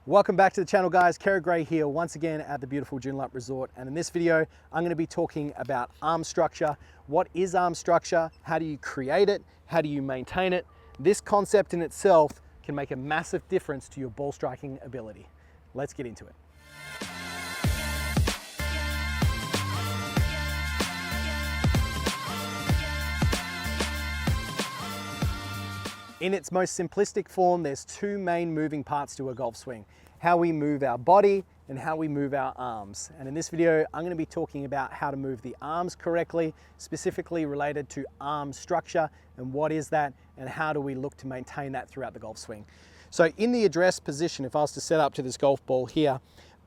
Welcome back to the channel, guys. Kerrod here once again at the beautiful Joondalup Resort, and in this video I'm going to be talking about arm structure. What is arm structure? How do you create it? How do you maintain it? This concept in itself can make a massive difference to your ball striking ability. Let's get into it. In its most simplistic form, there's two main moving parts to a golf swing: how we move our body and how we move our arms. And in this video, I'm going to be talking about how to move the arms correctly, specifically related to arm structure and what is that and how do we look to maintain that throughout the golf swing. So in the address position, if I was to set up to this golf ball here,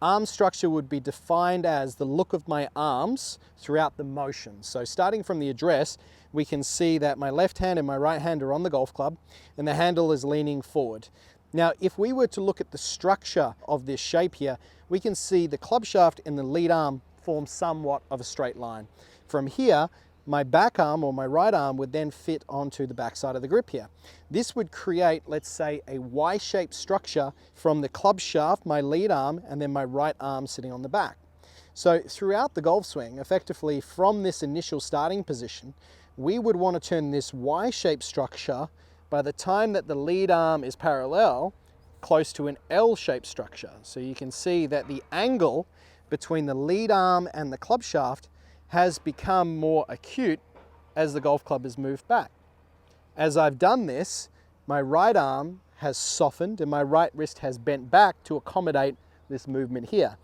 arm structure would be defined as the look of my arms throughout the motion. So starting from the address, we can see that my left hand and my right hand are on the golf club and the handle is leaning forward. Now, if we were to look at the structure of this shape here, we can see the club shaft and the lead arm form somewhat of a straight line. From here, my back arm or my right arm would then fit onto the back side of the grip here. This would create, let's say, a Y-shaped structure from the club shaft, my lead arm, and then my right arm sitting on the back. So throughout the golf swing, effectively from this initial starting position, we would want to turn this Y-shaped structure, by the time that the lead arm is parallel, close to an L-shaped structure. So you can see that the angle between the lead arm and the club shaft has become more acute as the golf club has moved back. As I've done this, my right arm has softened and my right wrist has bent back to accommodate this movement here.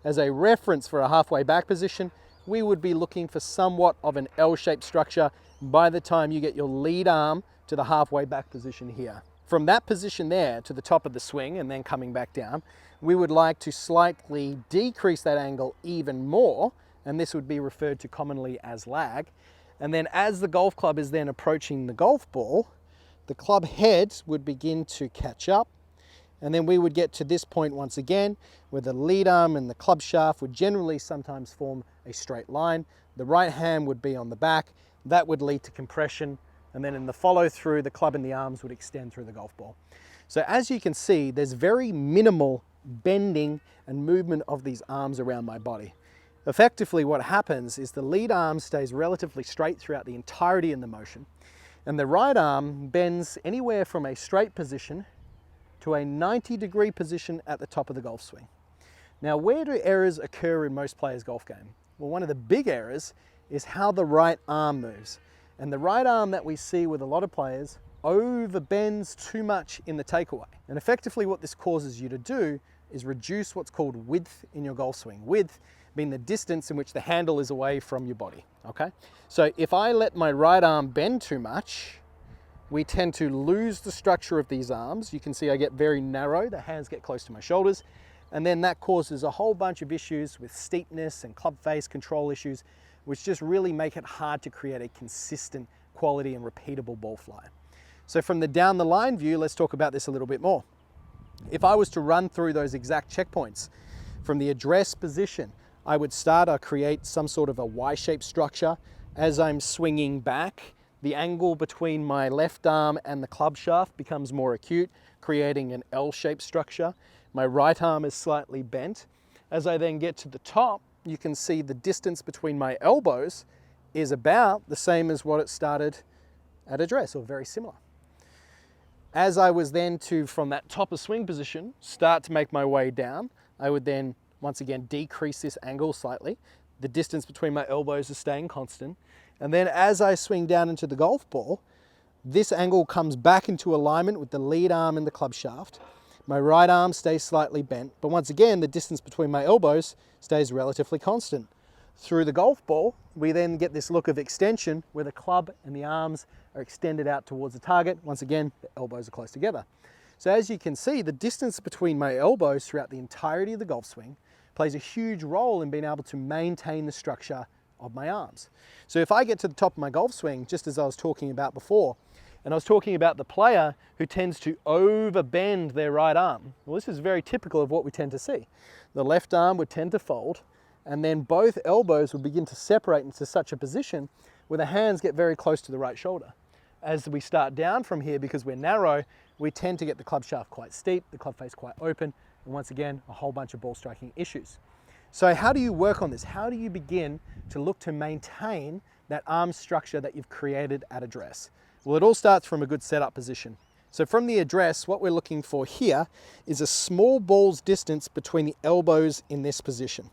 As a reference for a halfway back position, we would be looking for somewhat of an L-shaped structure by the time you get your lead arm to the halfway back position here. From that position there to the top of the swing and then coming back down, we would like to slightly decrease that angle even more, and this would be referred to commonly as lag. And then as the golf club is then approaching the golf ball, the club head would begin to catch up, and then we would get to this point once again where the lead arm and the club shaft would generally sometimes form a straight line. The right hand would be on the back. That would lead to compression, and then in the follow through, the club and the arms would extend through the golf ball. So as you can see, there's very minimal bending and movement of these arms around my body. Effectively, what happens is the lead arm stays relatively straight throughout the entirety of the motion, and the right arm bends anywhere from a straight position to a 90-degree position at the top of the golf swing. Now, where do errors occur in most players' golf game? Well, one of the big errors is how the right arm moves. And the right arm that we see with a lot of players overbends too much in the takeaway. And effectively what this causes you to do is reduce what's called width in your golf swing. Width being the distance in which the handle is away from your body, okay? So if I let my right arm bend too much, we tend to lose the structure of these arms. You can see I get very narrow, the hands get close to my shoulders, and then that causes a whole bunch of issues with steepness and club face control issues, which just really make it hard to create a consistent quality and repeatable ball fly. So from the down the line view, let's talk about this a little bit more. If I was to run through those exact checkpoints, from the address position, I would start to create some sort of a Y-shaped structure. As I'm swinging back, the angle between my left arm and the club shaft becomes more acute, creating an L-shaped structure. My right arm is slightly bent. As I then get to the top, you can see the distance between my elbows is about the same as what it started at address, or very similar. As I was then to, from that top of swing position, start to make my way down, I would then once again decrease this angle slightly. The distance between my elbows is staying constant. And then as I swing down into the golf ball, this angle comes back into alignment with the lead arm and the club shaft. My right arm stays slightly bent, but once again, the distance between my elbows stays relatively constant. Through the golf ball, we then get this look of extension where the club and the arms are extended out towards the target. Once again, the elbows are close together. So as you can see, the distance between my elbows throughout the entirety of the golf swing plays a huge role in being able to maintain the structure of my arms. So if I get to the top of my golf swing, just as I was talking about before, and I was talking about the player who tends to overbend their right arm. Well, this is very typical of what we tend to see. The left arm would tend to fold, and then both elbows would begin to separate into such a position where the hands get very close to the right shoulder. As we start down from here, because we're narrow, we tend to get the club shaft quite steep, the club face quite open, and once again, a whole bunch of ball striking issues. So how do you work on this? How do you begin to look to maintain that arm structure that you've created at address? Well, it all starts from a good setup position. So from the address, what we're looking for here is a small ball's distance between the elbows in this position.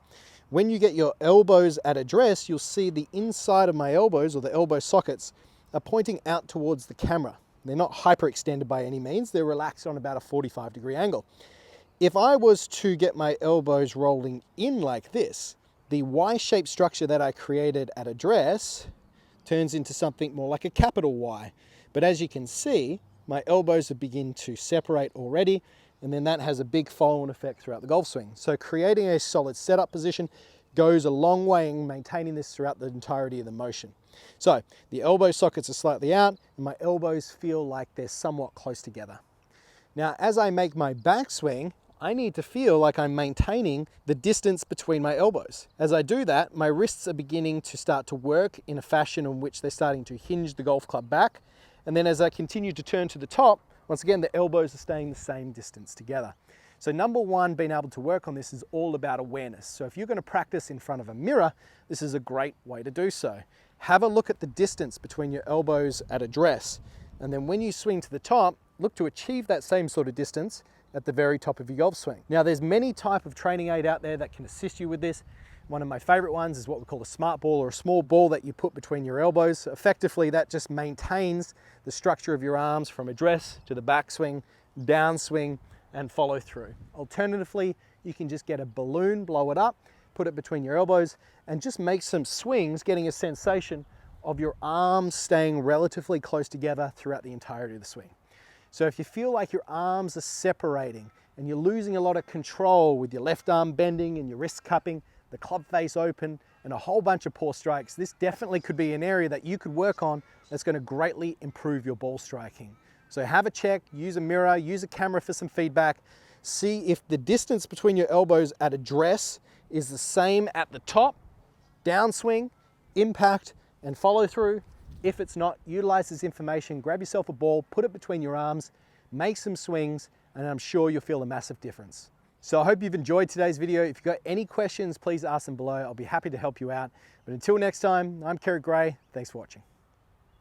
When you get your elbows at address, you'll see the inside of my elbows, or the elbow sockets, are pointing out towards the camera. They're not hyperextended by any means. They're relaxed on about a 45-degree angle. If I was to get my elbows rolling in like this, the Y-shaped structure that I created at address turns into something more like a capital Y. But as you can see, my elbows have begun to separate already, and then that has a big follow-on effect throughout the golf swing. So creating a solid setup position goes a long way in maintaining this throughout the entirety of the motion. So the elbow sockets are slightly out, and my elbows feel like they're somewhat close together. Now, as I make my backswing, I need to feel like I'm maintaining the distance between my elbows. As I do that, my wrists are beginning to start to work in a fashion in which they're starting to hinge the golf club back. And then as I continue to turn to the top, once again, the elbows are staying the same distance together. So number one, being able to work on this is all about awareness. So if you're going to practice in front of a mirror, this is a great way to do so. Have a look at the distance between your elbows at address. And then when you swing to the top, look to achieve that same sort of distance at the very top of your golf swing. Now, there's many types of training aid out there that can assist you with this. One of my favorite ones is what we call a smart ball, or a small ball that you put between your elbows. Effectively, that just maintains the structure of your arms from address to the backswing, downswing, and follow through. Alternatively, you can just get a balloon, blow it up, put it between your elbows, and just make some swings, getting a sensation of your arms staying relatively close together throughout the entirety of the swing. So if you feel like your arms are separating and you're losing a lot of control with your left arm bending and your wrists cupping, the club face open, and a whole bunch of poor strikes, this definitely could be an area that you could work on that's going to greatly improve your ball striking. So have a check, use a mirror, use a camera for some feedback, see if the distance between your elbows at address is the same at the top, downswing, impact, and follow through. If it's not, utilize this information, grab yourself a ball, put it between your arms, make some swings, and I'm sure you'll feel a massive difference. So I hope you've enjoyed today's video. If you've got any questions, please ask them below. I'll be happy to help you out. But until next time, I'm Kerrod. Thanks for watching.